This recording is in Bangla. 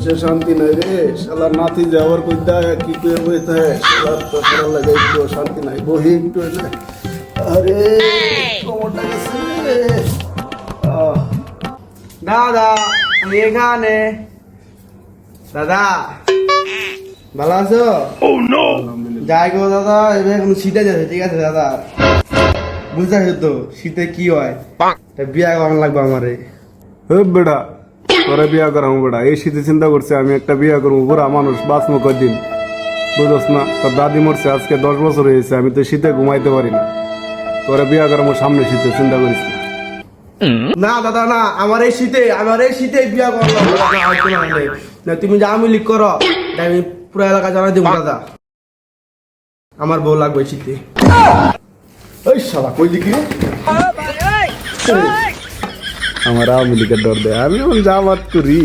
সে শান্তি নাই রে, শালা নাতি যাওয়ার কইতা কি করে বইতে হয়, শালার তো শালা লাগে একটু শান্তি নাই, বহি একটু এলে আরে কোমরটা গেছে রে। দাদা আমি এখানে। দাদা ভালো আছো? যাই গো দাদা, এবার এখন শীতে যাচ্ছে, ঠিক আছে দাদা? বুঝতে পারছো তো শীতে কি হয়, বিয়া করানো লাগবে আমারে। বেটা তোরা বিয়া করাবো বেটা, এই শীতে চিন্তা করছে আমি একটা বিয়া করবো, বুড়া মানুষ বাঁচবো কদিন, বুঝোস না? তোর দাদি মরছে আজকে 10 বছর হয়েছে, আমি তো শীতে ঘুমাইতে পারি না, তোরা বিয়া করাবো সামনে শীতে, চিন্তা করিস না। না দাদা না, আমার এই শীতে বিয়া করানো লাগবে না। তুমি যা আমি লিখ করো, তাই আমি পুরো এলাকা জানাই দেবো দাদা, আমার বউ লাগবে শীতে। ওই শালা কই দিকে আমার আওয়ামী লীগের ডর দেয়, আমি এখন জামাত করি।